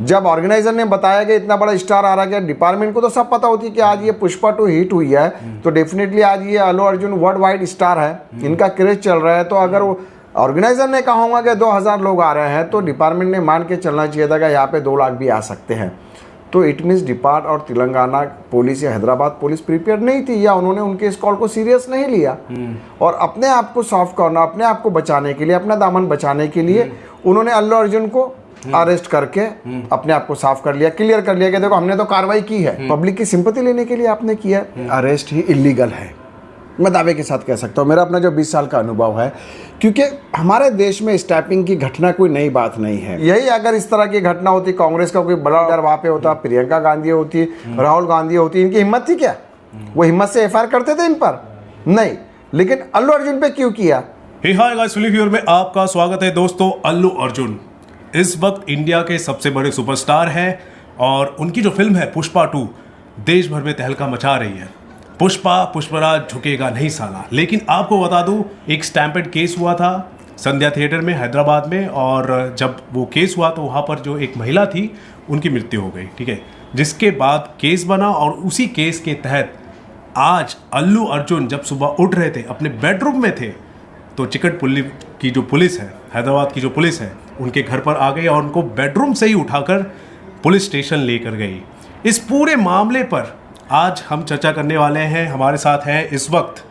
जब ऑर्गेनाइजर ने बताया कि इतना बड़ा स्टार आ रहा है, डिपार्टमेंट को तो सब पता होती है कि आज ये पुष्पा 2 हिट हुई है, तो डेफिनेटली आज ये Allu Arjun world wide star है, इनका क्रेज चल रहा है। तो अगर वो ऑर्गेनाइजर ने कहा होगा कि 2000 लोग आ रहे हैं, तो डिपार्टमेंट ने मान के चलना चाहिए था कि यहाँ पे 2 लाख भी आ सकते हैं। तो इट मीन्स डिपार्ट और तेलंगाना पुलिस या हैदराबाद पुलिस प्रिपेयर नहीं थी, या उन्होंने उनके इस कॉल को सीरियस नहीं लिया, और अपने आप को सॉफ्ट करना, अपने आप को बचाने के लिए, अपना दामन बचाने के लिए उन्होंने अल्लू अर्जुन को अरेस्ट करके अपने आप को साफ कर लिया, क्लियर कर लिया कि देखो हमने तो कार्रवाई की है, पब्लिक की सिंपैथी लेने के लिए आपने किया। अरेस्ट ही इलीगल है, मैं दावे के साथ कह सकता हूँ। मेरा अपना जो 20 साल का अनुभव है, क्योंकि हमारे देश में स्टैपिंग की घटना कोई नई बात नहीं है। यही अगर इस तरह की घटना होती, कांग्रेस का कोई बड़ा लीडर वहाँ पे होता, प्रियंका गांधी होती, राहुल गांधी होती, इनकी हिम्मत थी क्या? वो हिम्मत से एफआईआर करते थे इन पर? नहीं। लेकिन अल्लू अर्जुन पे क्यों किया? हाय गाइस, फिल्मी व्यूअर में आपका स्वागत है। दोस्तों, अल्लू अर्जुन इस वक्त इंडिया के सबसे बड़े सुपरस्टार हैं और उनकी जो फिल्म है पुष्पा 2 देश भर में तहलका मचा रही है। पुष्पराज झुकेगा नहीं साला। लेकिन आपको बता दूं, एक स्टैम्पेड केस हुआ था संध्या थिएटर में हैदराबाद में, और जब वो केस हुआ तो वहाँ पर जो एक महिला थी उनकी मृत्यु हो गई, ठीक है। जिसके बाद केस बना और उसी केस के तहत आज अल्लू अर्जुन जब सुबह उठ रहे थे, अपने बेडरूम में थे, तो चिकटपुल्ली की जो पुलिस है, हैदराबाद की जो पुलिस है, उनके घर पर आ गई और उनको बेडरूम से ही उठाकर पुलिस स्टेशन लेकर गई। इस पूरे मामले पर आज हम चर्चा करने वाले हैं। हमारे साथ है इस वक्त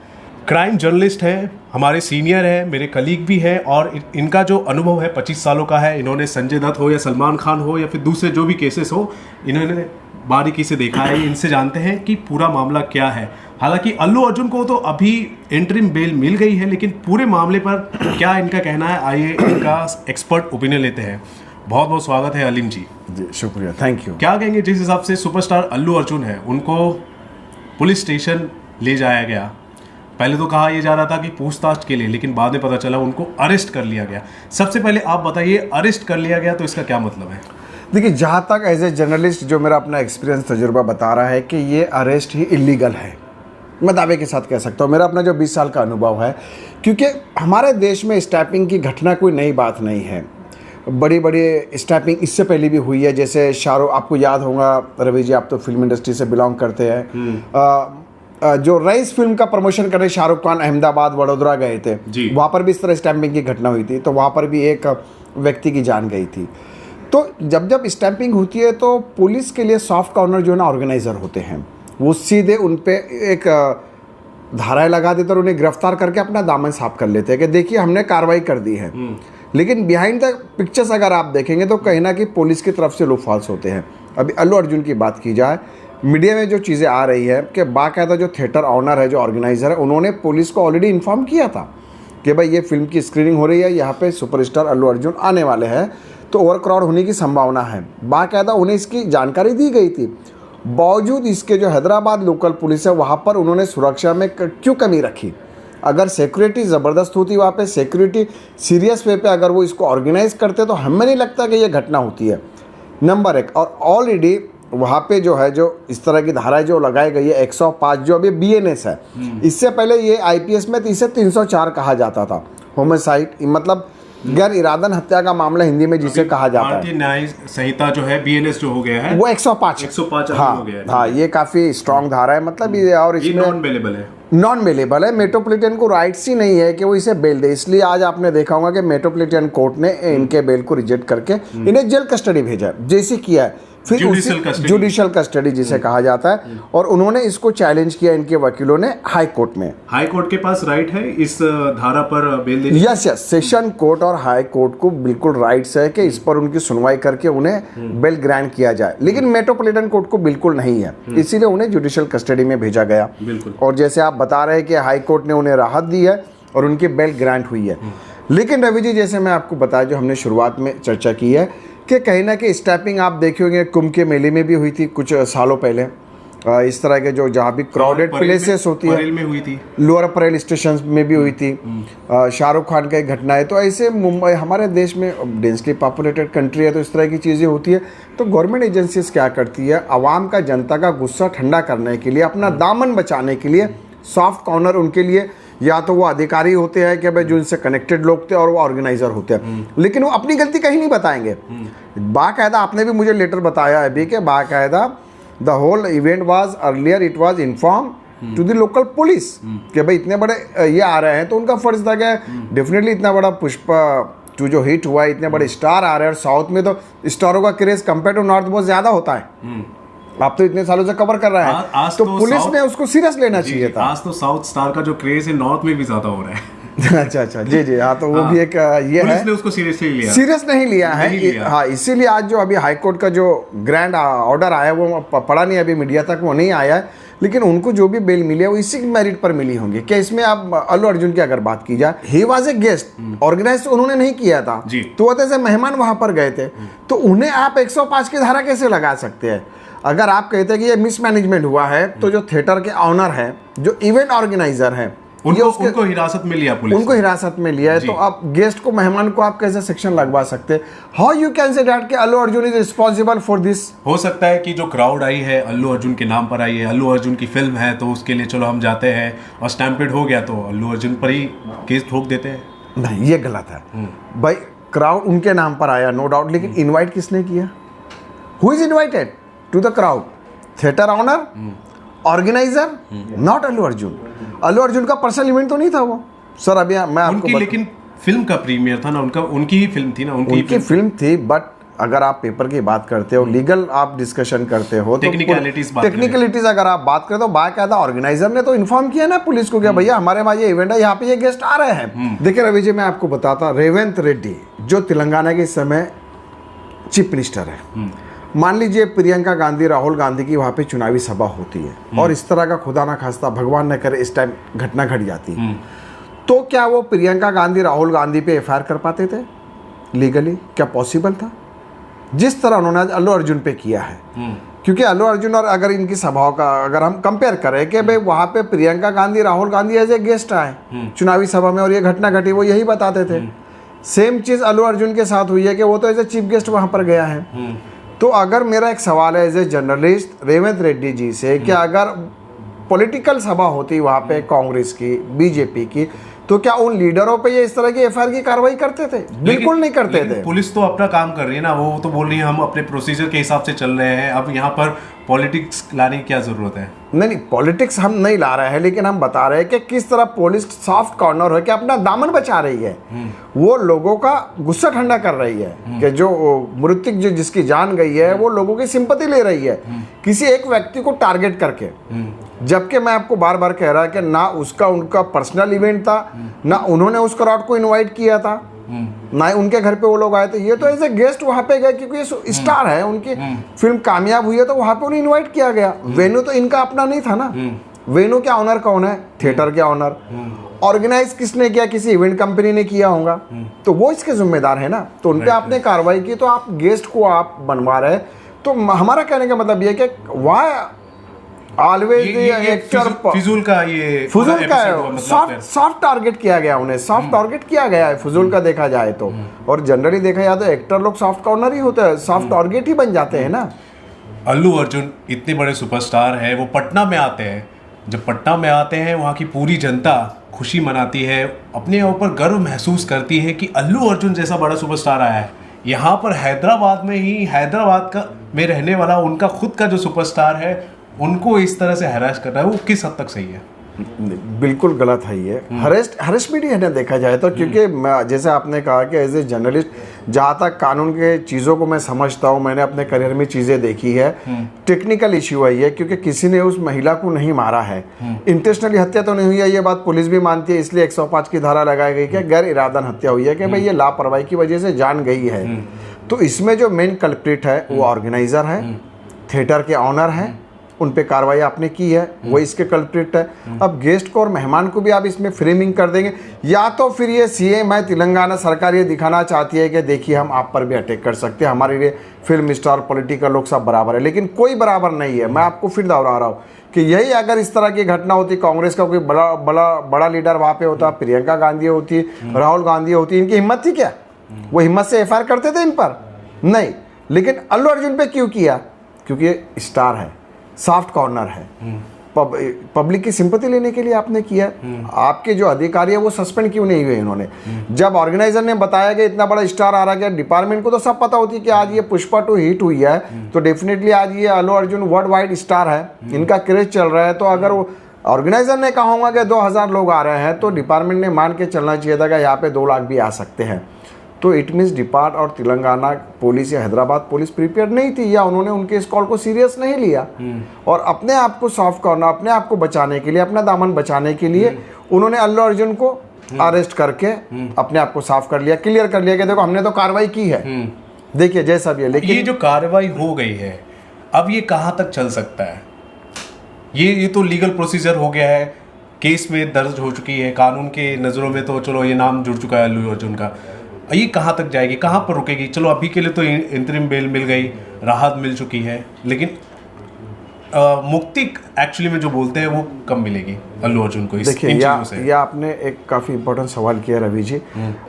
क्राइम जर्नलिस्ट है, हमारे सीनियर है, मेरे कलीग भी है, और इनका जो अनुभव है 25 सालों का है। इन्होंने संजय दत्त हो या सलमान खान हो या फिर दूसरे जो भी केसेस हो, इन्होंने बारीकी से देखा है। इनसे जानते हैं कि पूरा मामला क्या है। हालांकि अल्लू अर्जुन को तो अभी इंटरिम बेल मिल गई है, लेकिन पूरे मामले पर क्या इनका कहना है, आइए इनका एक्सपर्ट ओपिनियन लेते हैं। बहुत बहुत स्वागत है अलीम जी। जी शुक्रिया, थैंक यू। क्या कहेंगे, जिस हिसाब से सुपरस्टार अल्लू अर्जुन है, उनको पुलिस स्टेशन ले जाया गया, पहले तो कहा यह जा रहा था कि पूछताछ के लिए, लेकिन बाद में पता चला उनको अरेस्ट कर लिया गया। सबसे पहले आप बताइए, अरेस्ट कर लिया गया तो इसका क्या मतलब है? देखिए, जहाँ तक एज ए जर्नलिस्ट जो मेरा अपना एक्सपीरियंस तजुर्बा बता रहा है कि ये अरेस्ट ही इलीगल है, मैं दावे के साथ कह सकता हूँ। मेरा अपना जो 20 साल का अनुभव है, क्योंकि हमारे देश में स्टैपिंग की घटना कोई नई बात नहीं है। बड़ी बड़ी स्टैपिंग इससे पहले भी हुई है, जैसे शाहरुख, आपको याद होगा रवि जी, आप तो फिल्म इंडस्ट्री से बिलोंग करते हैं, जो रईस फिल्म का प्रमोशन करने शाहरुख खान अहमदाबाद वडोदरा गए थे, वहाँ पर भी इस तरह स्टैम्पिंग की घटना हुई थी, तो वहाँ पर भी एक व्यक्ति की जान गई थी। तो जब जब स्टैम्पिंग होती है तो पुलिस के लिए सॉफ्ट कॉर्नर जो है ना ऑर्गेनाइजर होते हैं, वो सीधे उन पे एक धाराएं लगा देते और उन्हें गिरफ्तार करके अपना दामन साफ कर लेते हैं कि देखिए हमने कार्रवाई कर दी है। लेकिन बिहाइंड द पिक्चर्स अगर आप देखेंगे तो कहीं ना कहीं पुलिस की तरफ से लोग फॉल्स होते हैं। अभी अल्लू अर्जुन की बात की जाए, मीडिया में जो चीज़ें आ रही है कि बाकायदा जो थिएटर ऑनर है, जो ऑर्गेनाइजर है, उन्होंने पुलिस को ऑलरेडी इन्फॉर्म किया था कि भाई ये फिल्म की स्क्रीनिंग हो रही है, यहाँ पे सुपरस्टार अल्लू अर्जुन आने वाले हैं, तो ओवर क्राउड होने की संभावना है। बाकायदा उन्हें इसकी जानकारी दी गई थी। बावजूद इसके जो हैदराबाद लोकल पुलिस है, वहाँ पर उन्होंने सुरक्षा में क्यों कमी रखी? अगर सिक्योरिटी ज़बरदस्त होती, वहाँ पे सिक्योरिटी सीरियस वे पे अगर वो इसको ऑर्गेनाइज करते, तो हमें नहीं लगता कि ये घटना होती है, नंबर 1। और ऑलरेडी वहाँ पे जो है, जो इस तरह की धाराएं जो लगाई गई है 105 जो अभी BNS है, इससे पहले ये IPS में इसे 304 कहा जाता था, होमिसाइड, मतलब गैर इरादन हत्या का मामला हिंदी में जिसे कहा जाता है। भारतीय न्याय संहिता जो है BNS जो हो गया है वो 105 हाँ, हो गया है। हाँ, ये काफ़ी स्ट्रॉन्ग धारा है, मतलब ये, और इसमें नॉन बेलेबल है। मेट्रोपॉलिटन को राइट्स ही नहीं है कि वो इसे बेल दे, इसलिए आज आपने देखा होगा कि मेट्रोपॉलिटन कोर्ट ने इनके बेल को रिजेक्ट करके इन्हें जेल कस्टडी भेजा, जैसे किया है, फिर जुडिशियल कस्टडी जिसे कहा जाता है, और उन्होंने इसको चैलेंज किया इनके वकीलों ने हाई कोर्ट में। हाई कोर्ट के पास राइट है इस धारा पर बेल देने? यस, सेशन कोर्ट और हाई कोर्ट को बिल्कुल राइट्स है कि इस पर उनकी सुनवाई करके उन्हें बेल ग्रांट किया जाए, लेकिन मेट्रोपॉलिटन कोर्ट को बिल्कुल नहीं है, इसीलिए उन्हें जुडिशियल कस्टडी में भेजा गया। और जैसे आप बता रहे हैं कि हाई कोर्ट ने उन्हें राहत दी है और उनकी बेल ग्रांट हुई है। लेकिन रवि जी, जैसे मैं आपको बताया, जो हमने शुरुआत में चर्चा की है कि कहीं ना कहीं स्टैपिंग आप देखे होंगे कुंभ के मेले में भी हुई थी कुछ सालों पहले, इस तरह के जो जहाँ भी क्राउडेड प्लेसेस होती है, में हुई थी, लोअर परेल स्टेशन में भी हुई थी, शाहरुख खान का एक घटना है। तो ऐसे मुंबई हमारे देश में डेंसली पॉपुलेटेड कंट्री है, तो इस तरह की चीज़ें होती है। तो गवर्नमेंट एजेंसीज क्या करती है, आवाम का, जनता का गुस्सा ठंडा करने के लिए, अपना दामन बचाने के लिए, सॉफ्ट कॉर्नर उनके लिए या तो वो अधिकारी होते हैं कि भाई जो इनसे कनेक्टेड लोग थे और वो ऑर्गेनाइजर होते हैं, लेकिन वो अपनी गलती कहीं नहीं बताएंगे। बाकायदा आपने भी मुझे लेटर बताया है अभी कि बाकायदा the whole event was earlier it was inform to the local police कि भाई इतने बड़े ये आ रहे हैं, तो उनका फर्ज था कि डेफिनेटली इतना बड़ा पुष्पा टू जो हिट हुआ है, इतने बड़े स्टार आ रहे हैं, और साउथ में तो स्टारों का क्रेज कंपेयर टू नॉर्थ बहुत ज़्यादा होता है। आप तो इतने सालों से कवर कर रहे हैं, आज तो तो पुलिस साउथ- ने उसको सीरियस लेना चाहिए था। आज तो साउथ स्टार का जो क्रेज है नॉर्थ में भी ज्यादा हो रहा है। अच्छा, जी जी, हाँ, तो वो भी एक ये पुलिस है, ने उसको सीरियसली लिया। सीरियस नहीं लिया है। नहीं लिया। हाँ, इसीलिए आज जो अभी हाई कोर्ट का जो ग्रैंड ऑर्डर आया वो पड़ा नहीं, अभी मीडिया तक वो नहीं आया है, लेकिन उनको जो भी बेल मिली है वो इसी मेरिट पर मिली होंगी। क्या इसमें आप अल्लू अर्जुन की अगर बात की जाए, he was a guest, organize उन्होंने नहीं किया था जी। तो वो जैसे मेहमान वहां पर गए थे, तो उन्हें आप 105 की धारा कैसे लगा सकते हैं? अगर आप कहते हैं कि ये मिसमैनेजमेंट हुआ है, तो जो थिएटर के ऑनर है, जो इवेंट ऑर्गेनाइजर है, उनको हिरासत में लिया पुलिस, उनको हिरासत में लिया है, तो आप गेस्ट को, मेहमान को आप कैसे सेक्शन लगवा सकते हैं? How you can say that कि Allu Arjun is responsible for this? हो सकता है कि जो क्राउड आई है अल्लू अर्जुन के नाम पर आई है, अल्लू अर्जुन की फिल्म है, तो उसके लिए चलो हम जाते हैं, और स्टैम्पेड हो गया तो अल्लू अर्जुन पर ही केस ठोक देते हैं। नहीं, ये गलत है भाई। क्राउड उनके नाम पर आया, नो डाउट, लेकिन इनवाइट किसने किया? Who is invited to the crowd? Theatre owner, organiser, not Allu Arjun. Allu Arjun का पर्सनल इवेंट तो नहीं था वो सर। अभी मैं आपको लेकिन फिल्म का प्रीमियर था ना, उनकी ही फिल्म थी ना, उनकी फिल्म थी, बट अगर आप पेपर की बात करते हो, लीगल आप डिस्कशन करते हो, तो टेक्निकलिटीज अगर आप बात करें तो बाकायदा ऑर्गेनाइजर ने तो इन्फॉर्म किया ना पुलिस को कि भैया हमारे वहाँ ये इवेंट है, यहाँ पे ये गेस्ट आ रहे हैं। देखिए रवि जी, मैं आपको बताता, रेवंत रेड्डी जो तेलंगाना के इस समय चीफ मिनिस्टर है, मान लीजिए प्रियंका गांधी, राहुल गांधी की वहाँ पे चुनावी सभा होती है, और इस तरह का खुदा ना खास्ता, भगवान न करे, इस टाइम घटना घट जाती है, तो क्या वो प्रियंका गांधी, राहुल गांधी पे एफआईआर कर पाते थे लीगली? क्या पॉसिबल था? जिस तरह उन्होंने आज अल्लू अर्जुन पे किया है, क्योंकि अल्लू अर्जुन और अगर इनकी सभाओं का अगर हम कंपेयर करें कि भाई वहाँ पे Priyanka Gandhi, Rahul Gandhi as a guest आए चुनावी सभा में और ये घटना घटी, वो यही बताते थे। सेम चीज़ अल्लू अर्जुन के साथ हुई है कि वो तो एज ए चीफ गेस्ट वहाँ पर गया है। तो अगर मेरा एक सवाल है as a journalist Revanth Reddy ji से कि अगर पॉलिटिकल सभा होती वहाँ पे कांग्रेस की, बीजेपी की, तो क्या उन लीडरों पे ये इस तरह की एफआईआर की कार्रवाई करते थे? बिल्कुल नहीं करते थे। पुलिस तो अपना काम कर रही है ना, वो तो बोल रही है हम अपने प्रोसीजर के हिसाब से चल रहे हैं। अब यहाँ पर पॉलिटिक्स लाने की क्या जरूरत है? नहीं, पॉलिटिक्स हम नहीं ला रहे हैं, लेकिन हम बता रहे हैं कि किस तरह पुलिस सॉफ्ट कॉर्नर है कि अपना दामन बचा रही है, वो लोगों का गुस्सा ठंडा कर रही है कि जो मृतक जो जिसकी जान गई है वो लोगों की सिंपैथी ले रही है किसी एक व्यक्ति को टारगेट करके। जबकि मैं आपको बार बार कह रहा है कि ना उसका उनका पर्सनल इवेंट था, ना उन्होंने उस क्राउड को इनवाइट किया था, ना उनके घर पे वो लोग आए थे। ये तो एज ए गेस्ट वहाँ पे गए क्योंकि ये स्टार है, उनकी फिल्म कामयाब हुई है तो वहाँ पे उन्हें इनवाइट किया गया। वेन्यू तो इनका अपना नहीं था ना। वेन्यू के ऑनर कौन है? थिएटर के ऑनर। ऑर्गेनाइज किसने किया? किसी इवेंट कंपनी ने किया होगा, तो वो इसके जिम्मेदार है ना। तो उन पे आपने कार्रवाई की, तो आप गेस्ट को आप बनवा रहे। तो हमारा कहने का मतलब ये कि वाई ऑलवेज एक्टर फिजूल का सॉफ्ट टारगेट किया गया, उन्हें सॉफ्ट टारगेट किया गया है फिजूल का देखा जाए तो। और जनरली देखा जाए तो एक्टर लोग सॉफ्ट कॉर्नर ही होते हैं, सॉफ्ट टारगेट ही बन जाते हैं ना। अल्लू अर्जुन इतने बड़े सुपरस्टार है, वो पटना में आते हैं। जब पटना में आते हैं वहाँ की पूरी जनता खुशी मनाती है, अपने ऊपर गर्व महसूस करती है कि अल्लू अर्जुन जैसा बड़ा सुपरस्टार आया है। यहाँ पर हैदराबाद में ही में रहने वाला उनका खुद का जो सुपरस्टार है, उनको इस तरह से हैरास कर रहा है, वो किस हद तक सही है? बिल्कुल गलत है ये। हरेसमेंट ही है ना देखा जाए तो, क्योंकि जैसे आपने कहा कि एज ए जर्नलिस्ट जहाँ तक कानून के चीज़ों को मैं समझता हूँ, मैंने अपने करियर में चीज़ें देखी है, टेक्निकल इश्यू है ये, क्योंकि किसी ने उस महिला को नहीं मारा है, इंटेंशनली हत्या तो नहीं हुई है, ये बात पुलिस भी मानती है, इसलिए 105 की धारा लगाई गई कि गैर इरादन हत्या हुई है, कि भाई ये लापरवाही की वजह से जान गई है। तो इसमें जो मेन कल्प्रिट है वो ऑर्गेनाइजर है, थिएटर के ऑनर हैं, उन पे कार्रवाई आपने की है, वो इसके कल्प्रिट है। अब गेस्ट को और मेहमान को भी आप इसमें फ्रेमिंग कर देंगे, या तो फिर ये सीएम है, तेलंगाना सरकार ये दिखाना चाहती है कि देखिए हम आप पर भी अटैक कर सकते हैं, हमारे लिए फिल्म स्टार, पॉलिटिकल लोग सब बराबर है, लेकिन कोई बराबर नहीं है। मैं आपको फिर दोहरा रहा हूँ कि यही अगर इस तरह की घटना होती, कांग्रेस का कोई बड़ा लीडर वहाँ पे होता, प्रियंका गांधी होती, राहुल गांधी होती, इनकी हिम्मत थी क्या? वो हिम्मत से एफआईआर करते थे इन पर? नहीं। लेकिन अल्लू अर्जुन पे क्यों किया? क्योंकि ये स्टार है, सॉफ्ट कॉर्नर है, पब्लिक की सिंपैथी लेने के लिए आपने किया। आपके जो अधिकारी है वो सस्पेंड क्यों नहीं हुए इन्होंने? जब ऑर्गेनाइजर ने बताया कि इतना बड़ा स्टार आ रहा है, डिपार्टमेंट को तो सब पता होती है कि आज ये पुष्पा 2 हिट हुई है, तो डेफिनेटली आज ये Allu Arjun world wide star है, इनका क्रेज चल रहा है। तो अगर वो ऑर्गेनाइजर ने कहा होगा कि 2000 लोग आ रहे हैं, तो डिपार्टमेंट ने मान के चलना चाहिए था कि यहाँ पे 2 लाख भी आ सकते हैं। तो इट मीन्स डिपार्ट और तेलंगाना पुलिस या हैदराबाद पुलिस प्रिपेयर नहीं थी, या उन्होंने उनके इस कॉल को सीरियस नहीं लिया, और अपने आप को सॉफ्ट करना, अपने आप को बचाने के लिए, अपना दामन बचाने के लिए उन्होंने अल्लू अर्जुन को अरेस्ट करके अपने आप को साफ कर लिया, क्लियर कर लिया कि देखो हमने तो कार्रवाई की है, देखिए जैसा भी है। लेकिन ये जो कार्रवाई हो गई है, अब ये कहाँ तक चल सकता है? ये तो लीगल प्रोसीजर हो गया है, केस में दर्ज हो चुकी है, कानून के नज़रों में तो चलो ये नाम जुड़ चुका है अल्लू अर्जुन का। ये कहाँ तक जाएगी, कहाँ पर रुकेगी? चलो अभी के लिए तो इंतरिम बेल मिल गई, राहत मिल चुकी है, लेकिन मुक्ति एक्चुअली में जो बोलते हैं वो कब मिलेगी अल्लू अर्जुन को इन चीजों से? या आपने एक काफ़ी इंपॉर्टेंट सवाल किया रवि जी।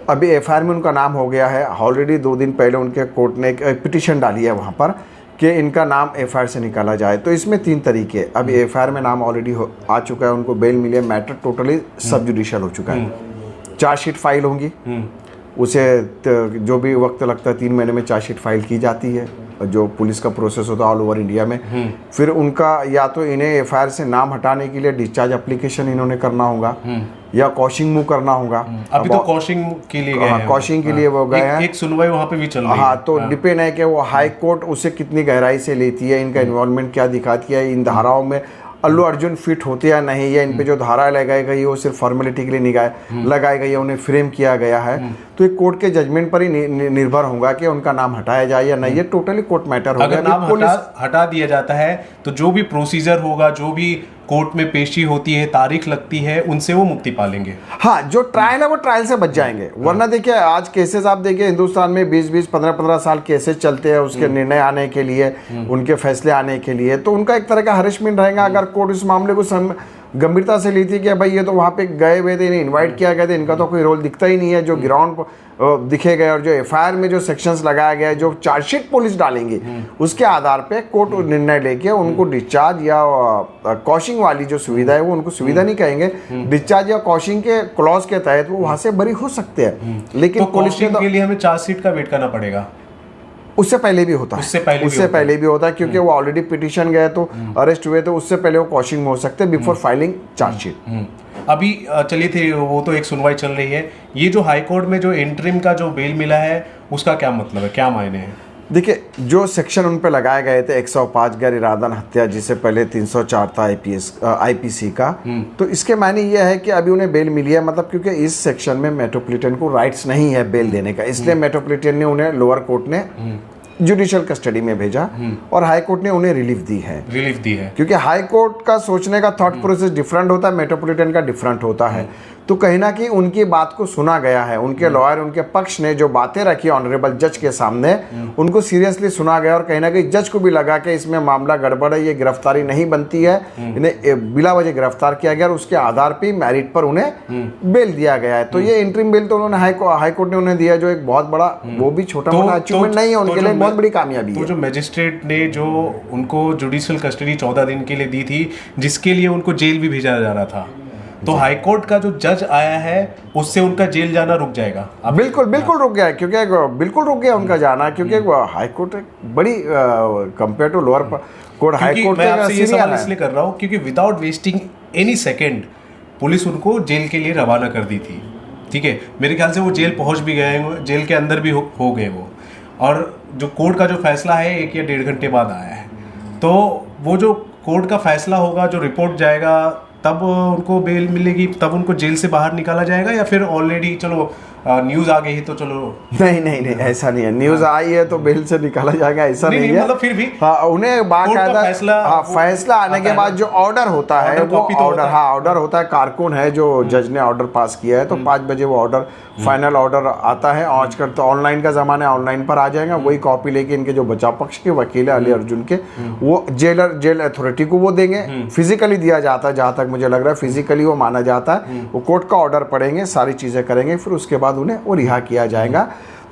अभी एफआईआर में उनका नाम हो गया है, ऑलरेडी 2 दिन पहले उनके कोर्ट ने एक पिटीशन डाली है वहाँ पर कि इनका नाम एफआईआर से निकाला जाए। तो इसमें 3 तरीके, अभी एफआईआर में नाम ऑलरेडी आ चुका है, उनको बेल मिली है, मैटर टोटली सब जुडिशियल हो चुका है, चार्जशीट फाइल होंगी, उसे जो भी वक्त लगता है 3 महीने में चार्जशीट फाइल की जाती है, जो पुलिस का प्रोसेस होता है ऑल ओवर इंडिया में। फिर उनका या तो इन्हें एफआईआर से नाम हटाने के लिए डिस्चार्ज एप्लीकेशन इन्होंने करना होगा, या कॉशिंग मूव करना होगा। अभी तो कॉशिंग के लिए गए हैं, कॉशिंग के लिए वो गए हैं, एक सुनवाई वहाँ पे भी चल रही है। हाँ, तो डिपेंड है कि वो हाई कोर्ट उसे कितनी गहराई से लेती है, इनका इन्वॉल्वमेंट क्या दिखाती है, इन धाराओं में अल्लू अर्जुन फिट होते या नहीं, या इन पे जो धारा लगाई गई है वो सिर्फ फॉर्मेलिटी के लिए लगाई गई है, उन्हें फ्रेम किया गया है। तो एक कोर्ट के जजमेंट पर ही निर्भर होगा कि उनका नाम हटाया जाए या नहीं, ये टोटली कोर्ट मैटर होगा। अगर नाम हटा दिया जाता है तो जो भी प्रोसीजर होगा, जो भी कोर्ट में पेशी होती है, तारीख लगती है, उनसे वो मुक्ति पालेंगे। हाँ, जो ट्रायल है वो ट्रायल से बच जाएंगे, वरना देखिए आज केसेस आप देखिए हिंदुस्तान में 20-20, 15-15 साल केसेस चलते हैं उसके निर्णय आने के लिए, उनके फैसले आने के लिए। तो उनका एक तरह का हरेसमेंट रहेगा। अगर कोर्ट इस मामले को गंभीरता से ली थी कि भाई ये तो वहाँ पे गए हुए थे, इन्हें इनवाइट किया गया था, इनका तो कोई रोल दिखता ही नहीं है, जो ग्राउंड पर दिखे गए और जो एफआईआर में जो सेक्शंस लगाया गया है, जो चार्जशीट पुलिस डालेंगे उसके आधार पे कोर्ट निर्णय लेके उनको डिस्चार्ज या कॉशिंग वाली जो सुविधा है वो उनको सुविधा नहीं कहेंगे, डिस्चार्ज या कॉशिंग के क्लॉज के तहत वो वहाँ से बरी हो सकते हैं। लेकिन तो पुलिस के लिए हमें चार्जशीट का वेट करना पड़ेगा? उससे पहले भी होता है, उससे पहले भी होता है, क्योंकि वो ऑलरेडी पिटीशन गए तो अरेस्ट हुए, तो उससे पहले वो कॉशिंग में हो सकते हैं बिफोर फाइलिंग चार्जशीट। अभी चलिए थे, वो तो एक सुनवाई चल रही है। ये जो हाई कोर्ट में जो इंटरिम का जो बेल मिला है उसका क्या मतलब है, क्या मायने हैं? देखिए, जो सेक्शन उन पे लगाए गए थे 105 गैर इरादन हत्या, जिससे पहले 304 था आईपीसी का, तो इसके मायने ये है कि अभी उन्हें बेल मिली है, मतलब क्योंकि इस सेक्शन में मेट्रोपॉलिटन को राइट्स नहीं है बेल देने का, इसलिए मेट्रोपॉलिटन ने उन्हें लोअर कोर्ट ने जुडिशियल कस्टडी में भेजा और हाई कोर्ट ने उन्हें रिलीफ दी है। क्योंकि हाई कोर्ट का सोचने का थॉट प्रोसेस डिफरेंट होता है, मेट्रोपॉलिटन का डिफरेंट होता है। तो कहीं ना कहीं उनकी बात को सुना गया है, उनके लॉयर, उनके पक्ष ने जो बातें रखी ऑनरेबल जज के सामने, उनको सीरियसली सुना गया, और कहीं ना कहीं जज को भी लगा कि इसमें मामला गड़बड़ है, ये गिरफ्तारी नहीं बनती है, इन्हें बिला वजह गिरफ्तार किया गया और उसके आधार पर मेरिट पर उन्हें बेल दिया गया है। तो ये इंटरिम बेल तो उन्होंने हाई कोर्ट ने उन्हें दिया, जो एक बहुत बड़ा, वो भी छोटा मोटा अचीवमेंट नहीं है उनके लिए, बहुत बड़ी कामयाबी है। तो जो मजिस्ट्रेट ने जो उनको जुडिशियल कस्टडी 14 दिन के लिए दी थी, जिसके लिए उनको जेल भी भेजा जा रहा था, तो हाई कोर्ट का जो जज आया है उससे उनका जेल जाना रुक जाएगा? बिल्कुल रुक गया, क्योंकि बिल्कुल रुक गया उनका जाना, क्योंकि हाई कोर्ट बड़ी compare to lower court, high court मैं आपसे ये सवाल इसलिए कर रहा हूँ क्योंकि without wasting any second police उनको जेल के लिए रवाना कर दी थी। ठीक है, मेरे ख्याल से वो जेल पहुंच भी गए, जेल के अंदर भी हो गए वो, और जो कोर्ट का जो फैसला है 1 या 1.5 घंटे बाद आया है। तो वो जो कोर्ट का फैसला होगा, जो रिपोर्ट जाएगा, तब उनको बेल मिलेगी, तब उनको जेल से बाहर निकाला जाएगा, या फिर ऑलरेडी चलो न्यूज़ आ गई है तो चलो? नहीं, ऐसा नहीं है, न्यूज़ आई है तो बेल से निकाला जाएगा, ऐसा नहीं है। मतलब फिर भी उन्हें बाकायदा फैसला आने के बाद जो ऑर्डर होता है, वो ऑर्डर होता है, कारकुन है जो जज ने ऑर्डर पास किया है, तो 5 बजे वो ऑर्डर, फाइनल ऑर्डर आता है। आजकल तो ऑनलाइन का ज़माना है, ऑनलाइन पर आ जाएगा, वही कॉपी लेके इनके जो बचाव पक्ष के वकील है अली अर्जुन के, वो जेल अथॉरिटी को वो देंगे। फिजिकली दिया जाता है, जहाँ तक मुझे लग रहा है फिजिकली वो माना जाता है, वो कोर्ट का ऑर्डर पढ़ेंगे, सारी चीज़ें करेंगे, फिर उसके बाद उन्हें वो रिहा किया जाएगा।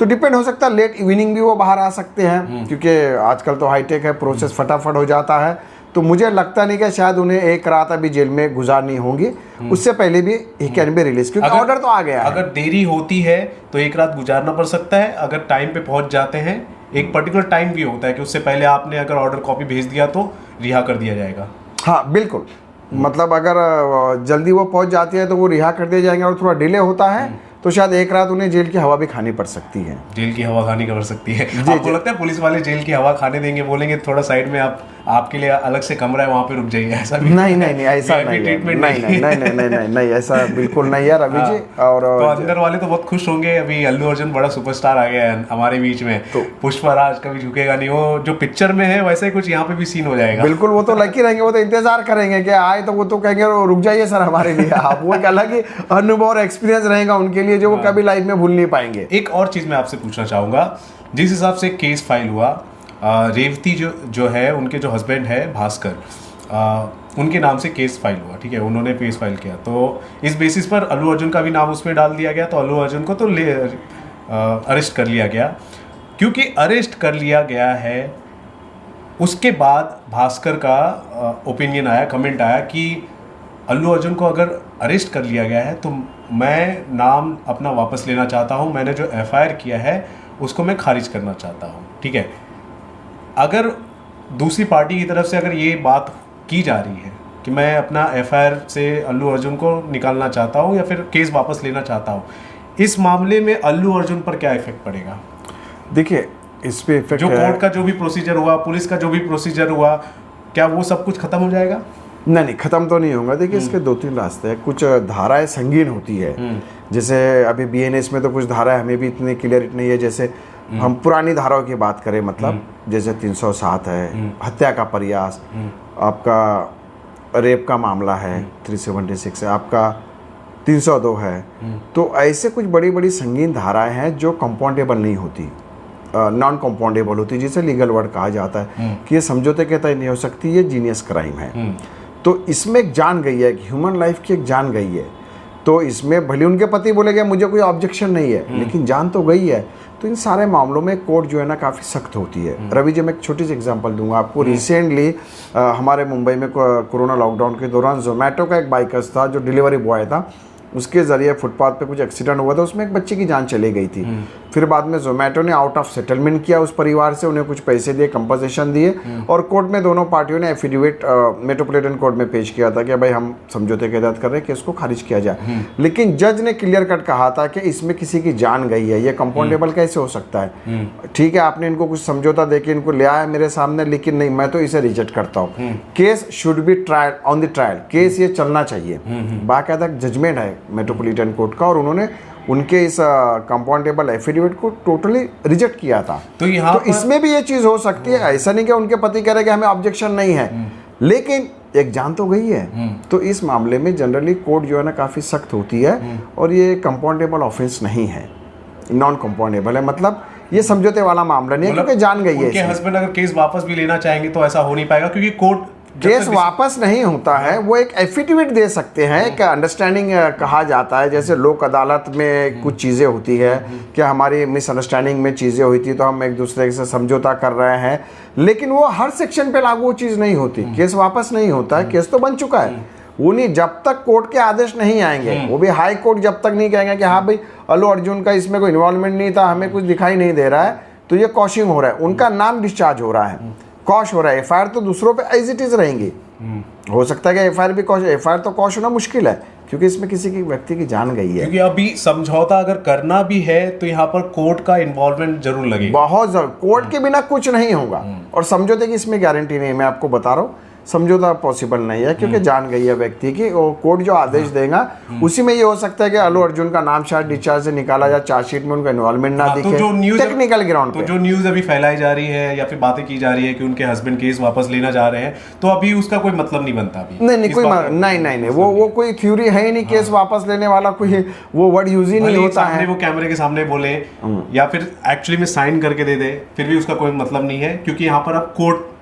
तो डिपेंड हो सकता है, लेट इवनिंग भी वो बाहर आ सकते हैं, क्योंकि आजकल तो हाईटेक है, प्रोसेस फटाफट हो जाता है, तो मुझे लगता नहीं कि शायद उन्हें एक रात अभी जेल में गुजारनी होगी, उससे पहले भी ही कैन बी रिलीज, क्योंकि ऑर्डर तो आ गया है। अगर देरी होती है तो एक रात गुजारना पड़ सकता है। अगर टाइम पे पहुंच जाते हैं, एक पर्टिकुलर टाइम भी होता है कि उससे पहले आपने अगर ऑर्डर कॉपी भेज दिया तो रिहा कर दिया जाएगा। हाँ बिल्कुल, मतलब अगर जल्दी वो पहुंच जाती है तो वो रिहा कर दिए जाएंगे, और थोड़ा डिले होता है तो शायद एक रात उन्हें जेल की हवा भी खानी पड़ सकती है। जेल की हवा खानी पड़ सकती है। आपको लगता है पुलिस वाले जेल की हवा खाने देंगे? बोलेंगे थोड़ा साइड में आपके लिए अलग से कमरा है, वहाँ पे रुक जाइए, ऐसा भी? नहीं ऐसा नहीं, ट्रीटमेंट नहीं ऐसा बिल्कुल नहीं है रवि जी। और तो अंदर वाले तो बहुत खुश होंगे, अभी अल्लू अर्जुन बड़ा सुपरस्टार आ गया है हमारे बीच में, तो पुष्पराज कभी झुकेगा नहीं, वो जो पिक्चर में है वैसे ही कुछ यहाँ पे भी सीन हो जाएगा। बिल्कुल, वो तो लकी रहेंगे, वो तो इंतजार करेंगे कि आए तो वो तो कहेंगे रुक जाइए सर हमारे लिए आप। वो एक अलग ही अनुभव और एक्सपीरियंस रहेगा उनके लिए, जो वो कभी लाइफ में भूल नहीं पाएंगे। एक और चीज मैं आपसे पूछना चाहूंगा, जिस हिसाब से केस फाइल हुआ, रेवती जो है उनके जो हस्बैंड है भास्कर, उनके नाम से केस फाइल हुआ, ठीक है, उन्होंने केस फाइल किया, तो इस बेसिस पर अल्लू अर्जुन का भी नाम उसमें डाल दिया गया, तो अल्लू अर्जुन को तो अरेस्ट कर लिया गया। क्योंकि अरेस्ट कर लिया गया है, उसके बाद भास्कर का ओपिनियन आया, कमेंट आया कि अल्लू अर्जुन को अगर अरेस्ट कर लिया गया है तो मैं नाम अपना वापस लेना चाहता हूं, मैंने जो एफआईआर किया है उसको मैं खारिज करना चाहता हूं, ठीक है। अगर दूसरी पार्टी की तरफ से अगर ये बात की जा रही है कि मैं अपना एफआईआर से अल्लू अर्जुन को निकालना चाहता हूं या फिर केस वापस लेना चाहता हूं, इस मामले में अल्लू अर्जुन पर क्या इफेक्ट पड़ेगा? देखिए, इस पे इफेक्ट जो कोर्ट का जो भी प्रोसीजर हुआ, पुलिस का जो भी प्रोसीजर हुआ, क्या वो सब कुछ खत्म हो जाएगा? नहीं, खत्म तो नहीं होगा। देखिए, इसके 2-3 रास्ते हैं। कुछ धाराएं संगीन होती है, जैसे अभी बीएनएस में तो कुछ धाराएं हमें भी इतनी क्लियर नहीं है, जैसे हम पुरानी धाराओं की बात करें, मतलब जैसे 307 है, हत्या का प्रयास, आपका रेप का मामला है 376 है, आपका 302 है, तो ऐसे कुछ बड़ी बड़ी संगीन धाराएं हैं जो कंपाउंडेबल नहीं होती, नॉन कंपाउंडेबल होती, जिसे लीगल वर्ड कहा जाता है कि ये समझौते के तहत नहीं हो सकती, ये जीनियस क्राइम है। तो इसमें एक जान गई है, ह्यूमन लाइफ की एक जान गई है, तो इसमें भले उनके पति बोलेंगे मुझे कोई ऑब्जेक्शन नहीं है, लेकिन जान तो गई है। तो इन सारे मामलों में कोर्ट जो है ना काफ़ी सख्त होती है। रवि जी, मैं एक छोटी सी एग्जांपल दूंगा आपको। रिसेंटली हमारे मुंबई में कोरोना लॉकडाउन के दौरान जोमेटो का एक बाइकर्स था जो डिलीवरी बॉय था, उसके ज़रिए फुटपाथ पे कुछ एक्सीडेंट हुआ था, उसमें एक बच्चे की जान चली गई थी। फिर बाद में जोमेटो ने आउट ऑफ सेटलमेंट किया उस परिवार से, उन्हें कुछ पैसे दिए, कंपनसेशन दिए, और कोर्ट में दोनों पार्टियों ने एफिडेविट मेट्रोपॉलिटन कोर्ट में पेश किया था कि भाई हम समझौते के तहत कर रहे हैं कि इसको खारिज किया जाए। लेकिन जज ने क्लियर कट कहा था कि इसमें किसी की जान गई है, ये कंपाउंडेबल कैसे हो सकता है? ठीक है, आपने इनको कुछ समझौता देके इनको ले आया मेरे सामने, लेकिन नहीं, मैं तो इसे रिजेक्ट करता हूँ। Case should be trial on the trial, case ये चलना चाहिए। बाकायदा जजमेंट है मेट्रोपॉलिटन कोर्ट का, और उन्होंने उनके इस कंपाउंडेबल एफिडेविट को टोटली रिजेक्ट किया था। तो यहाँ तो इसमें भी ये चीज़ हो सकती है, ऐसा नहीं कि उनके पति कह रहे कि हमें ऑब्जेक्शन नहीं है, लेकिन एक जान तो गई है। तो इस मामले में जनरली कोर्ट जो है ना काफ़ी सख्त होती है, और ये कंपाउंडेबल ऑफेंस नहीं है, नॉन कंपाउंडेबल है, मतलब ये समझौते वाला मामला नहीं है, क्योंकि जान गई है। उनके हस्बैंड अगर केस वापस भी लेना चाहेंगे तो ऐसा हो नहीं पाएगा, क्योंकि कोर्ट केस वापस नहीं होता है, वो एक एफिडेविट दे सकते हैं, एक अंडरस्टैंडिंग कहा जाता है, जैसे लोक अदालत में कुछ चीज़ें होती है कि हमारी मिसअंडरस्टैंडिंग में चीज़ें हुई थी तो हम एक दूसरे से समझौता कर रहे हैं, लेकिन वो हर सेक्शन पे लागू चीज़ नहीं होती। केस वापस नहीं होता है, केस तो बन चुका है, वो नहीं, जब तक कोर्ट के आदेश नहीं आएंगे, वो भी हाई कोर्ट जब तक नहीं कहेंगे कि हाँ भाई अल्लू अर्जुन का इसमें कोई इन्वॉल्वमेंट नहीं था, हमें कुछ दिखाई नहीं दे रहा है, तो ये कॉशिंग हो रहा है, उनका नाम डिस्चार्ज हो रहा है, कॉश हो रहा है। एफआईआर तो दूसरों पे एज इट इज रहेंगी। हो सकता है कि एफआईआर भी कॉश, एफआईआर तो कॉश होना मुश्किल है, क्योंकि इसमें किसी की व्यक्ति की जान गई है। क्योंकि अभी समझौता अगर करना भी है तो यहाँ पर कोर्ट का इन्वॉल्वमेंट जरूर लगेगा, बहुत जरूर। कोर्ट के बिना कुछ नहीं होगा, और समझौते की इसमें गारंटी नहीं है, मैं आपको बता रहा हूँ, समझौता पॉसिबल नहीं है, क्योंकि जान गई है व्यक्ति की। और कोर्ट जो आदेश देगा उसी में ये हो सकता है कि अल्लू अर्जुन का नाम शायद डिस्चार्ज से निकाला जाए, चार्जशीट में उनका इन्वॉल्वमेंट ना दिखे, टेक्निकल ग्राउंड पे। तो जो न्यूज अभी फैलाई जा रही है या फिर बातें की जा रही है कि उनके हस्बैंड केस वापस लेना जा रहे हैं, तो अभी उसका कोई मतलब नहीं बनता अभी। नहीं, कोई नहीं, वो कोई थ्योरी है ही नहीं, केस वापस लेने वाला कोई वो वर्ड यूज ही नहीं होता है। वो कैमरे के सामने बोले या फिर एक्चुअली में साइन करके दे दे, फिर भी उसका कोई मतलब नहीं है, क्योंकि यहाँ पर अब कोर्ट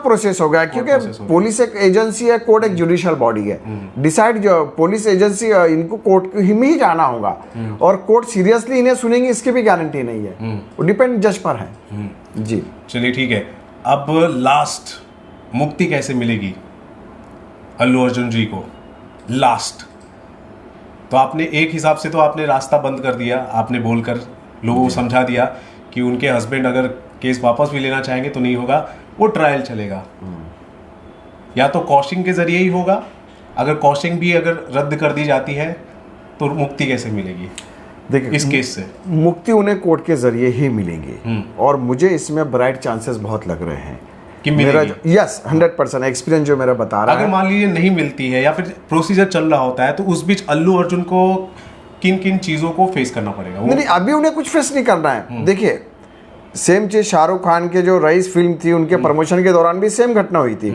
प्रोसेस हो गया, क्योंकि पुलिस एक एजेंसी है, कोर्ट एक जुडिशियल बॉडी है। डिसाइड जो पुलिस एजेंसी, इनको कोर्ट में ही जाना होगा, और कोर्ट सीरियसली इन्हें सुनेंगे इसकी भी गारंटी नहीं है, वो डिपेंड जज पर है। जी चलिए ठीक है। अब लास्ट मुक्ति कैसे मिलेगी अल्लू अर्जुन जी को लास्ट? तो आपने एक हिसाब से तो आपने रास्ता बंद कर दिया, आपने बोलकर लोगों को समझा दिया कि उनके हस्बैंड अगर केस वापस भी लेना चाहेंगे तो नहीं होगा, वो ट्रायल चलेगा, या तो कॉशिंग के जरिए ही होगा। अगर कॉशिंग भी अगर रद्द कर दी जाती है तो मुक्ति कैसे मिलेगी देखिए इस केस से? मुक्ति उन्हें कोर्ट के जरिए ही मिलेंगी, और मुझे इसमें ब्राइट चांसेस बहुत लग रहे हैं कि मेरा मिलेगी। यस 100% एक्सपीरियंस जो मेरा बता रहा अगर है। मान लीजिए नहीं मिलती है या फिर प्रोसीजर चल रहा होता है तो उस बीच अल्लू अर्जुन को किन किन चीजों को फेस करना पड़ेगा? वो नहीं, अभी उन्हें कुछ फेस नहीं करना है। देखिए सेम चीज शाहरुख खान के जो रईस फिल्म थी, उनके प्रमोशन के दौरान भी सेम घटना हुई थी।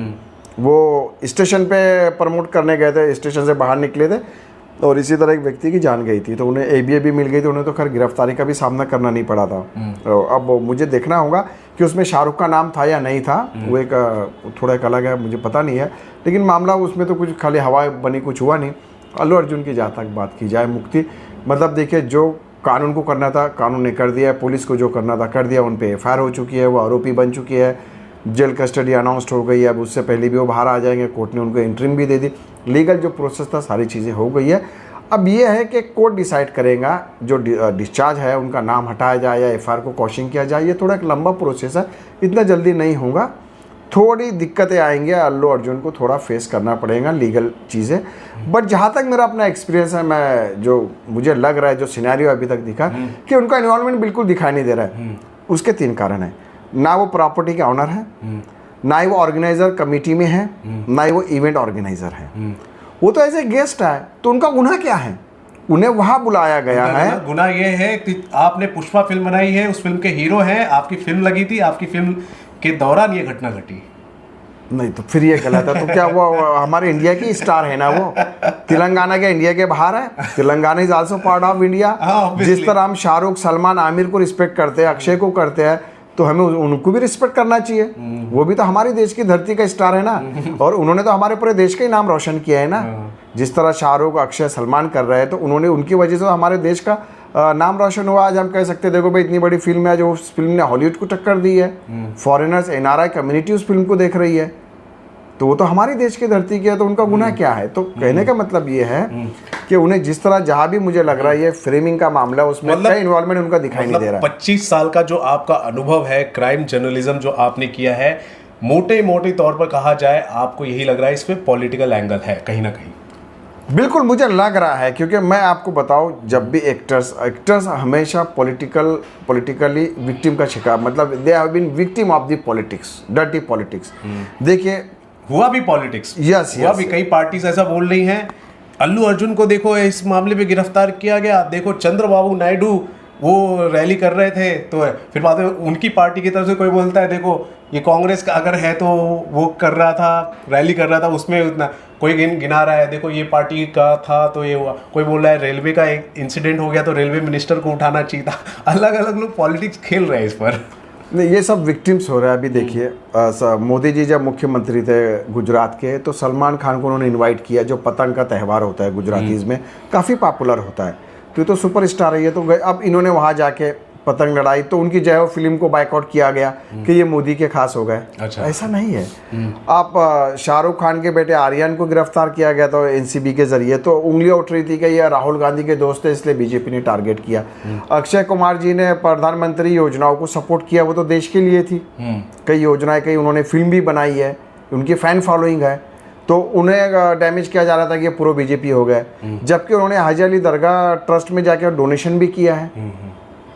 वो स्टेशन पे प्रमोट करने गए थे, स्टेशन से बाहर निकले थे और इसी तरह एक व्यक्ति की जान गई थी, तो उन्हें एबीए भी मिल गई थी। उन्हें तो खैर गिरफ्तारी का भी सामना करना नहीं पड़ा था। तो अब मुझे देखना होगा कि उसमें शाहरुख का नाम था या नहीं था, वो एक थोड़ा एक अलग है, मुझे पता नहीं है। लेकिन मामला उसमें तो कुछ खाली हवा बनी, कुछ हुआ नहीं। अल्लू अर्जुन की जहाँ तक बात की जाए, मुक्ति मतलब देखिए जो कानून को करना था कानून ने कर दिया है, पुलिस को जो करना था कर दिया, उन पे एफआईआर हो चुकी है, वो आरोपी बन चुकी है, जेल कस्टडी अनाउंस्ड हो गई है। अब उससे पहले भी वो बाहर आ जाएंगे, कोर्ट ने उनको इंटरिम भी दे दी, लीगल जो प्रोसेस था सारी चीज़ें हो गई है। अब ये है कि कोर्ट डिसाइड करेगा जो डिस्चार्ज है उनका नाम हटाया जाए या एफआईआर को कॉशिंग किया जाए। ये थोड़ा एक लंबा प्रोसेस है, इतना जल्दी नहीं होगा, थोड़ी दिक्कतें आएंगे, अल्लू अर्जुन को थोड़ा फेस करना पड़ेगा लीगल चीज़ें। बट जहाँ तक मेरा अपना एक्सपीरियंस है, मैं जो मुझे लग रहा है, जो सिनेरियो अभी तक दिखा कि उनका इन्वॉल्वमेंट बिल्कुल दिखाई नहीं दे रहा है। उसके 3 कारण हैं, ना वो प्रॉपर्टी के ऑनर है, ना ही वो ऑर्गेनाइजर कमेटी में है, ना ही वो इवेंट ऑर्गेनाइजर है। वो तो ऐसे गेस्ट है, तो उनका गुनाह क्या है? उन्हें वहां बुलाया गया है। गुनाह ये है कि आपने पुष्पा फिल्म बनाई है, उस फिल्म के हीरो हैं, आपकी फिल्म लगी थी, आपकी फिल्म के दौरान ये घटना घटी। नहीं तो फिर ये गलत है। तो क्या वो हमारे इंडिया की स्टार है ना? वो तेलंगाना के इंडिया के बाहर है, Telangana is also part of India. जिस तरह हम शाहरुख, सलमान, आमिर को रिस्पेक्ट करते हैं, अक्षय को करते हैं, तो हमें उनको भी रिस्पेक्ट करना चाहिए। वो भी तो हमारी देश की धरती का स्टार है ना, और उन्होंने तो हमारे पूरे देश का ही नाम रोशन किया है ना। जिस तरह शाहरुख, अक्षय, सलमान कर रहे हैं, तो उन्होंने उनकी वजह से हमारे देश का नाम रोशन हुआ। आज हम कह सकते हैं देखो भाई इतनी बड़ी फिल्म है, जो उस फिल्म ने हॉलीवुड को टक्कर दी है, फॉरेनर्स, एनआरआई कम्युनिटी उस फिल्म को देख रही है, तो वो तो हमारी देश की धरती की है, तो उनका गुनाह क्या है? तो कहने का मतलब ये है कि उन्हें जिस तरह जहाँ भी मुझे लग रहा है ये फ्रेमिंग का मामला, उसमें मतलब इन्वॉल्वमेंट उनका दिखाई नहीं दे रहा है। 25 साल का जो आपका अनुभव है, क्राइम जर्नलिज्म जो आपने किया है, मोटे तौर पर कहा जाए आपको यही लग रहा है इसमें पॉलिटिकल एंगल है कहीं ना कहीं? बिल्कुल मुझे लग रहा है, क्योंकि मैं आपको बताऊं, जब भी एक्टर्स हमेशा पॉलिटिकली विक्टिम का शिकार, मतलब they have been victim of the politics, dirty politics. देखिए हुआ भी पॉलिटिक्स, हुआ भी, कई पार्टीज ऐसा बोल रही हैं। अल्लू अर्जुन को देखो इस मामले में गिरफ्तार किया गया, देखो चंद्रबाबू नायडू वो रैली कर रहे थे, तो फिर बाद में उनकी पार्टी की तरफ से कोई बोलता है देखो ये कांग्रेस का अगर है तो वो कर रहा था, रैली कर रहा था, उसमें उतना कोई गिना रहा है, देखो ये पार्टी का था तो ये हुआ। कोई बोल रहा है रेलवे का एक इंसिडेंट हो गया तो रेलवे मिनिस्टर को उठाना चाहिए था। अलग अलग लोग पॉलिटिक्स खेल रहे हैं इस पर। नहीं, ये सब विक्टिम्स हो रहा है। अभी देखिए मोदी जी जब मुख्यमंत्री थे गुजरात के, तो सलमान खान को उन्होंने इनवाइट किया, जो पतंग का त्यौहार होता है गुजरातीज में, काफ़ी पॉपुलर होता है, तो स्टार स्टार है ये। तो अब इन्होंने वहाँ जाके पतंग लड़ाई, तो उनकी जय हो फिल्म को बाइकआउट किया गया कि ये मोदी के खास हो गए। अच्छा। ऐसा नहीं है। आप शाहरुख खान के बेटे आर्यन को गिरफ्तार किया गया तो एनसीबी के जरिए, तो उंगलियां उठ रही थी कि ये राहुल गांधी के दोस्त है, इसलिए बीजेपी ने टारगेट किया। अक्षय कुमार जी ने प्रधानमंत्री योजनाओं को सपोर्ट किया, वो तो देश के लिए थी, कई योजनाएं, कई उन्होंने फिल्म भी बनाई है, उनकी फैन फॉलोइंग है, तो उन्हें डैमेज किया जा रहा था कि ये प्रो बीजेपी हो गए, जबकि उन्होंने हाजी अली दरगाह ट्रस्ट में जाके डोनेशन भी किया है।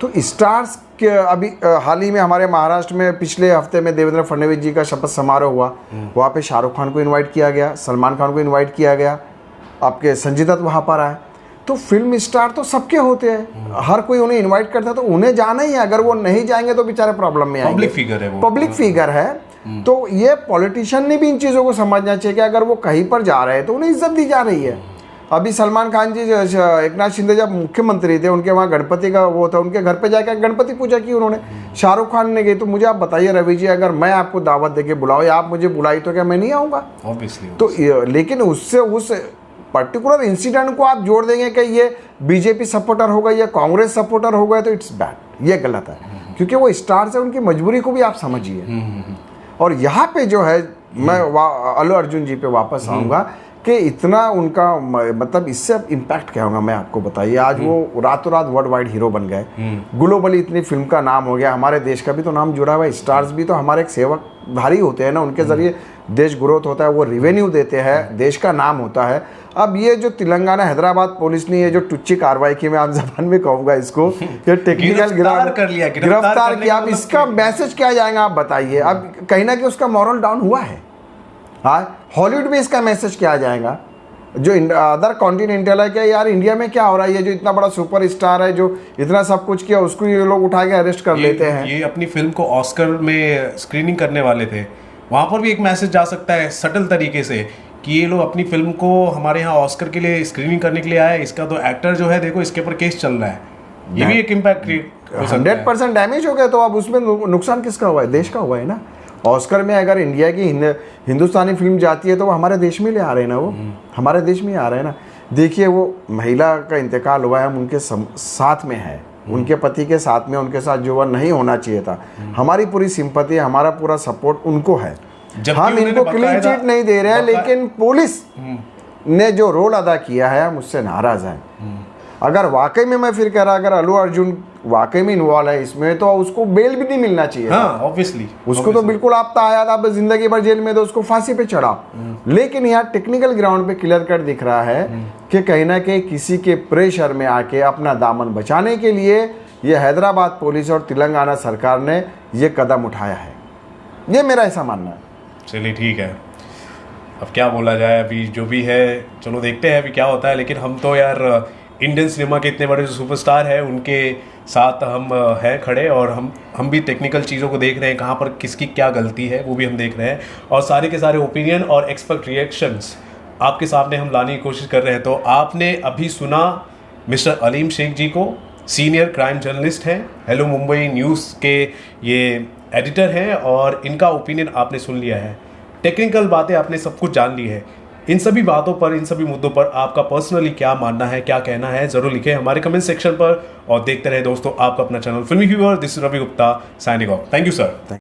तो स्टार्स के अभी हाल ही में हमारे महाराष्ट्र में पिछले हफ्ते में देवेंद्र फडणवीस जी का शपथ समारोह हुआ, वहाँ पे शाहरुख खान को इनवाइट किया गया, सलमान खान को इनवाइट किया गया, आपके संजय दत्त वहाँ पर आए। तो फिल्म स्टार तो सबके होते हैं, हर कोई उन्हें इनवाइट करता है, तो उन्हें जाना ही है। अगर वो नहीं जाएंगे तो बेचारे प्रॉब्लम में आएंगे। पब्लिक फिगर है वो, पब्लिक फिगर है। तो ये पॉलिटिशियन ने भी इन चीज़ों को समझना चाहिए कि अगर वो कहीं पर जा रहे हैं तो उन्हें इज्जत दी जा रही है। अभी सलमान खान जी, एकनाथ शिंदे जब मुख्यमंत्री थे, उनके वहाँ गणपति का वो था, उनके घर पे जाकर गणपति पूजा की उन्होंने। शाहरुख खान ने गई, तो मुझे आप बताइए रवि जी, अगर मैं आपको दावत देके बुलाऊँ या आप मुझे बुलाई तो क्या मैं नहीं आऊँगा? ऑब्वियसली। तो लेकिन उससे उस पर्टिकुलर इंसिडेंट को आप जोड़ देंगे कि ये बीजेपी सपोर्टर होगा या कांग्रेस सपोर्टर होगा, तो इट्स बैड, ये गलत है। क्योंकि वो स्टार्स है, उनकी मजबूरी को भी आप समझिए। और यहाँ पे जो है मैं अल्लू अर्जुन जी पे वापस आऊँगा कि इतना उनका मतलब इससे इम्पैक्ट क्या होगा मैं आपको बताइए। आज वो रातों रात वर्ल्ड वाइड हीरो बन गए, ग्लोबली इतनी फिल्म का नाम हो गया, हमारे देश का भी तो नाम जुड़ा हुआ है। स्टार्स भी तो हमारे एक सेवकधारी होते हैं ना, उनके ज़रिए देश ग्रोथ होता है, वो रिवेन्यू देते हैं, देश का नाम होता है। अब ये जो तेलंगाना हैदराबाद पुलिस ने ये जो टुच्ची कार्रवाई की, मैं आम जबान में कहूँगा इसको, ये टेक्निकल गिरफ्तार किया, अब इसका मैसेज क्या जाएगा आप बताइए। अब कहीं ना कहीं उसका मॉरल डाउन हुआ है। हाँ, हॉलीवुड में इसका मैसेज क्या आ जाएगा, जो अदर कॉन्टिनेंटल है, क्या यार इंडिया में क्या हो रहा है, ये जो इतना बड़ा सुपर स्टार है जो इतना सब कुछ किया, उसको ये लोग उठा के अरेस्ट कर लेते हैं। ये अपनी फिल्म को ऑस्कर में स्क्रीनिंग करने वाले थे, वहाँ पर भी एक मैसेज जा सकता है सटल तरीके से कि ये लोग अपनी फिल्म को हमारे यहाँ ऑस्कर के लिए स्क्रीनिंग करने के लिए आया, इसका तो एक्टर जो है देखो इसके ऊपर केस चल रहा है। ये भी एक इम्पैक्ट क्रिएट हो सकता है। 100% डैमेज हो गया, तो अब उसमें नुकसान किसका हुआ है, देश का हुआ है ना। ऑस्कर में अगर इंडिया की हिंदुस्तानी फिल्म जाती है तो वो हमारे देश में ले आ रहे हैं ना, वो हमारे देश में आ रहे हैं ना। देखिए वो महिला का इंतकाल हुआ है, हम उनके साथ में है, उनके पति के साथ में, उनके साथ जो वह नहीं होना चाहिए था। हमारी पूरी सिंपैथी, हमारा पूरा सपोर्ट उनको है। हम इनको क्लीन चिट नहीं दे रहे हैं, लेकिन पुलिस ने जो रोल अदा किया है हम उससे नाराज हैं। अगर वाकई में, मैं फिर कह रहा, अगर अल्लू अर्जुन वाकई में इन्वॉल्व है इसमें, तो उसको बेल भी नहीं मिलना चाहिए। हाँ, ऑब्वियसली उसको तो बिल्कुल आप आया था, जिंदगी भर जेल में, तो उसको फांसी पे चढ़ा। लेकिन यहाँ टेक्निकल ग्राउंड पे क्लियर कट दिख रहा है कि कहीं ना कहीं किसी के प्रेशर में आके अपना दामन बचाने के लिए ये हैदराबाद पुलिस और तेलंगाना सरकार ने ये कदम उठाया है। ये मेरा ऐसा मानना है। चलिए ठीक है, अब क्या बोला जाए, अभी जो भी है चलो देखते हैं अभी क्या होता है। लेकिन हम तो यार इंडियन सिनेमा के इतने बड़े जो सुपरस्टार हैं उनके साथ हम हैं खड़े, और हम भी टेक्निकल चीज़ों को देख रहे हैं, कहाँ पर किसकी क्या गलती है वो भी हम देख रहे हैं, और सारे के सारे ओपिनियन और एक्सपर्ट रिएक्शंस आपके सामने हम लाने की कोशिश कर रहे हैं। तो आपने अभी सुना मिस्टर अलीम शेख जी को, सीनियर क्राइम जर्नलिस्ट हैं, हेलो मुंबई न्यूज़ के ये एडिटर हैं, और इनका ओपिनियन आपने सुन लिया है, टेक्निकल बातें आपने सब कुछ जान ली है। इन सभी बातों पर, इन सभी मुद्दों पर आपका पर्सनली क्या मानना है, क्या कहना है, ज़रूर लिखें हमारे कमेंट सेक्शन पर। और देखते रहे दोस्तों आपका अपना channel filmy viewer. This is Ravi Gupta signing off. Thank you sir.